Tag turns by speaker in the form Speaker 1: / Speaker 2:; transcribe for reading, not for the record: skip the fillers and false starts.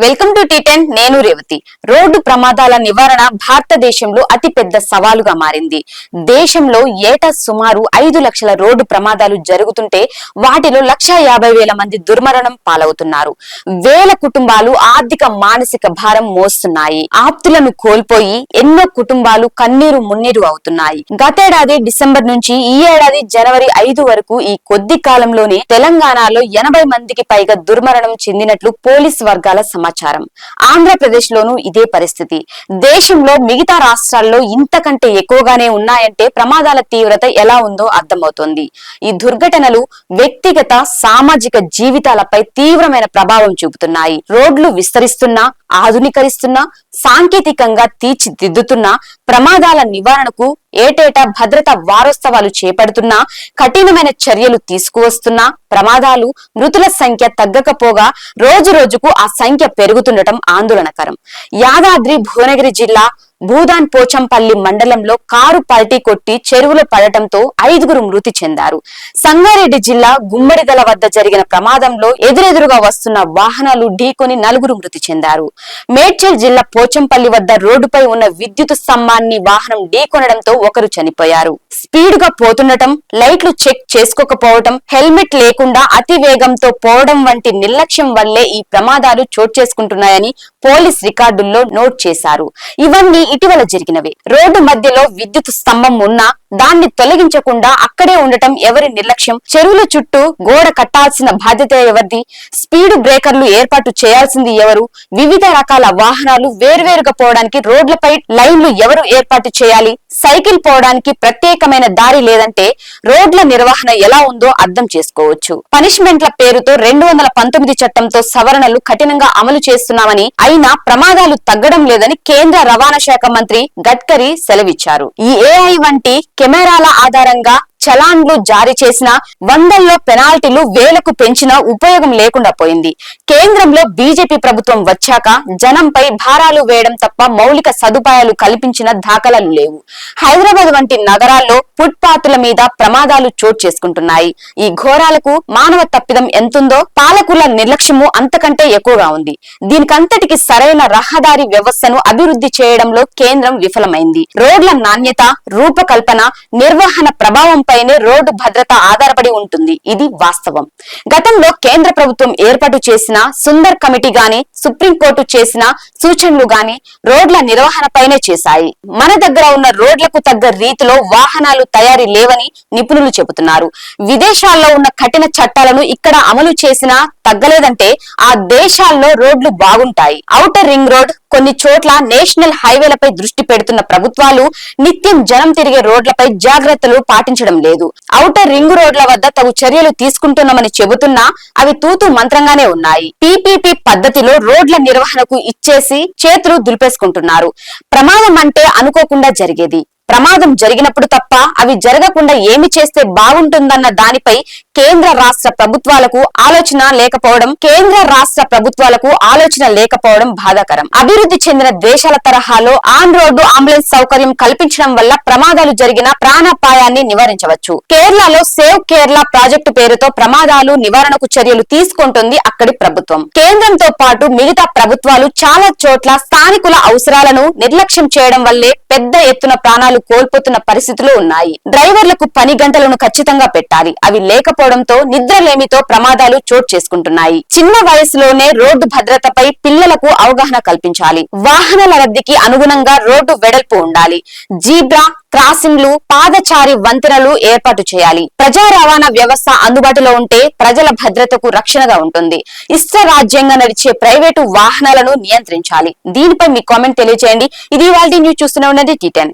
Speaker 1: Welcome to టీ10 నేను Revathi. Road ప్రమాదాల నివారణ భారతదేశంలో అతిపెద్ద సవాలుగా మారింది. దేశంలో ఏటా సుమారు 5 లక్షల రోడ్డు ప్రమాదాలు జరుగుతుంటే వాటిలో 1,50,000 మంది దుర్మరణం పాలవుతున్నారు. వేల కుటుంబాలు ఆర్థిక మానసిక భారం మోస్తున్నాయి. ఆప్తులను కోల్పోయి ఎన్నో కుటుంబాలు కన్నీరు మున్నీరు అవుతున్నాయి. గతేడాది డిసెంబర్ నుంచి ఈ ఏడాది జనవరి 5 వరకు ఈ కొద్ది కాలంలోనే తెలంగాణలో 80 మందికి పైగా దుర్మరణం చెందినట్లు పోలీస్ వర్గాల సమాచారం. ఆంధ్రప్రదేశ్ లోనూ ఇదే పరిస్థితి. దేశంలో మిగతా రాష్ట్రాల్లో ఇంతకంటే ఎక్కువగానే ఉన్నాయంటే ప్రమాదాల తీవ్రత ఎలా ఉందో అర్థమవుతోంది. ఈ దుర్ఘటనలు వ్యక్తిగత సామాజిక జీవితాలపై తీవ్రమైన ప్రభావం చూపుతున్నాయి. రోడ్లు విస్తరిస్తున్నా, ఆధునీకరిస్తున్నా, సాంకేతికంగా తీర్చిదిద్దుతున్నా, ప్రమాదాల నివారణకు ఏటేటా భద్రతా వారోత్సవాలు చేపడుతున్నా, కఠినమైన చర్యలు తీసుకువస్తున్నా ప్రమాదాలు, మృతుల సంఖ్య తగ్గకపోగా రోజు రోజుకు ఆ సంఖ్య పెరుగుతుండటం ఆందోళనకరం. యాదాద్రి భువనగిరి జిల్లా భూదాన్ పోచంపల్లి మండలంలో కారు పల్టీ కొట్టి చెరువులో పడటంతో 5గురు మృతి చెందారు. సంగారెడ్డి జిల్లా గుమ్మడిదల వద్ద జరిగిన ప్రమాదంలో ఎదురెదురుగా వస్తున్న వాహనాలు ఢీకొని 4 మృతి చెందారు. మేడ్చల్ జిల్లా పోచంపల్లి వద్ద రోడ్డుపై ఉన్న విద్యుత్ స్తంభాన్ని వాహనం ఢీకొనడంతో 1 చనిపోయారు. స్పీడ్ గా పోతుండటం, లైట్లు చెక్ చేసుకోకపోవటం, హెల్మెట్ లేకుండా అతి వేగంతో పోవడం వంటి నిర్లక్ష్యం వల్లే ఈ ప్రమాదాలు చోటు చేసుకుంటున్నాయని పోలీస్ రికార్డుల్లో నోట్ చేశారు. ఇవన్నీ ఇటీవల జరిగినవే. రోడ్డు మధ్యలో విద్యుత్ స్తంభం ఉన్నా దాన్ని తొలగించకుండా అక్కడే ఉండటం ఎవరి నిర్లక్ష్యం? చెరువుల చుట్టూ గోడ కట్టాల్సిన బాధ్యత ఎవరిది? స్పీడ్ బ్రేకర్లు ఏర్పాటు చేయాల్సింది ఎవరు? వివిధ రకాల వాహనాలు వేర్వేరుగా పోవడానికి రోడ్లపై లైన్లు ఎవరు ఏర్పాటు చేయాలి? సైకిల్ పోవడానికి ప్రత్యేకమైన దారి లేదంటే రోడ్ల నిర్వహణ ఎలా ఉందో అర్థం చేసుకోవచ్చు. పనిష్మెంట్ల పేరుతో 219 చట్టంతో సవరణలు కఠినంగా అమలు చేస్తున్నామని, అయినా ప్రమాదాలు తగ్గడం లేదని కేంద్ర రవాణా శాఖ మంత్రి గడ్కరీ సెలవిచ్చారు. ఈ AI వంటి కెమెరాల ఆధారంగా చలాన్లు జారీ చేసిన, వందల్లో పెనాల్టీలు వేలకు పెంచిన ఉపయోగం లేకుండా పోయింది. కేంద్రంలో బీజేపీ ప్రభుత్వం వచ్చాక జనంపై భారాలు వేయడం తప్ప మౌలిక సదుపాయాలు కల్పించిన దాఖలాలు లేవు. హైదరాబాద్ వంటి నగరాల్లో ఫుట్పాత్ల మీద ప్రమాదాలు చోటు చేసుకుంటున్నాయి. ఈ ఘోరాలకు మానవ తప్పిదం ఎంతుందో పాలకుల నిర్లక్ష్యము అంతకంటే ఎక్కువగా ఉంది. దీనికంతటికి సరైన రహదారి వ్యవస్థను అభివృద్ధి చేయడంలో కేంద్రం విఫలమైంది. రోడ్ల నాణ్యత, రూపకల్పన, నిర్వహణ ప్రభావంపై రోడ్డు భద్రత ఆధారపడి ఉంటుంది. ఇది వాస్తవం. గతంలో కేంద్ర ప్రభుత్వం ఏర్పాటు చేసిన సుందర్ కమిటీ గాని, సుప్రీంకోర్టు చేసిన సూచనలు గాని రోడ్ల నిర్వహణపైనే చేశాయి. మన దగ్గర ఉన్న రోడ్లకు తగ్గ రీతిలో వాహనాలు తయారీ లేవని నిపుణులు చెబుతున్నారు. విదేశాల్లో ఉన్న కఠిన చట్టాలను ఇక్కడ అమలు చేసినా తగ్గలేదంటే ఆ దేశాల్లో రోడ్లు బాగుంటాయి. ఔటర్ రింగ్ రోడ్, కొన్ని చోట్ల నేషనల్ హైవేలపై దృష్టి పెడుతున్న ప్రభుత్వాలు నిత్యం జనం తిరిగే రోడ్లపై జాగ్రత్తలు పాటించడం లేదు. ఔటర్ రింగ్ రోడ్ల వద్ద తగు చర్యలు తీసుకుంటున్నామని చెబుతున్నా అవి తూతూ మంత్రంగానే ఉన్నాయి. PPP పద్ధతిలో రోడ్ల నిర్వహణకు ఇచ్చేసి చేతులు దులిపేసుకుంటున్నారు. ప్రమాదం అంటే అనుకోకుండా జరిగేది. ప్రమాదం జరిగినప్పుడు తప్ప అవి జరగకుండా ఏమి చేస్తే బాగుంటుందన్న దానిపై కేంద్ర రాష్ట్ర ప్రభుత్వాలకు ఆలోచన లేకపోవడం బాధాకరం. అభివృద్ధి చెందిన దేశాల తరహాలో ఆన్ రోడ్డు అంబులెన్స్ సౌకర్యం కల్పించడం వల్ల ప్రమాదాలు జరిగిన ప్రాణాపాయాన్ని నివారించవచ్చు. కేరళలో సేవ్ కేరళ ప్రాజెక్టు పేరుతో ప్రమాదాలు నివారణకు చర్యలు తీసుకుంటుంది అక్కడి ప్రభుత్వం. కేంద్రంతో పాటు మిగతా ప్రభుత్వాలు చాలా చోట్ల స్థానికుల అవసరాలను నిర్లక్ష్యం చేయడం వల్లే పెద్ద ఎత్తున ప్రాణాలు కోల్పోతున్న పరిస్థితులు ఉన్నాయి. డ్రైవర్లకు పని గంటలను ఖచ్చితంగా పెట్టాలి. అవి లేకపోవడంతో నిద్రలేమితో ప్రమాదాలు చోటు చేసుకుంటున్నాయి. చిన్న వయసులోనే రోడ్డు భద్రతపై పిల్లలకు అవగాహన కల్పించాలి. వాహనాల రద్దీకి అనుగుణంగా రోడ్డు వెడల్పు ఉండాలి. జీబ్రా క్రాసింగ్లు, పాదచారి వంతెనలు ఏర్పాటు చేయాలి. ప్రజా రవాణా వ్యవస్థ అందుబాటులో ఉంటే ప్రజల భద్రతకు రక్షణగా ఉంటుంది. ఇష్ట నడిచే ప్రైవేటు వాహనాలను నియంత్రించాలి. దీనిపై మీ కామెంట్ తెలియజేయండి. ఇది ఇవాల్టి న్యూస్. చూస్తూనే ఉన్నది టీ10.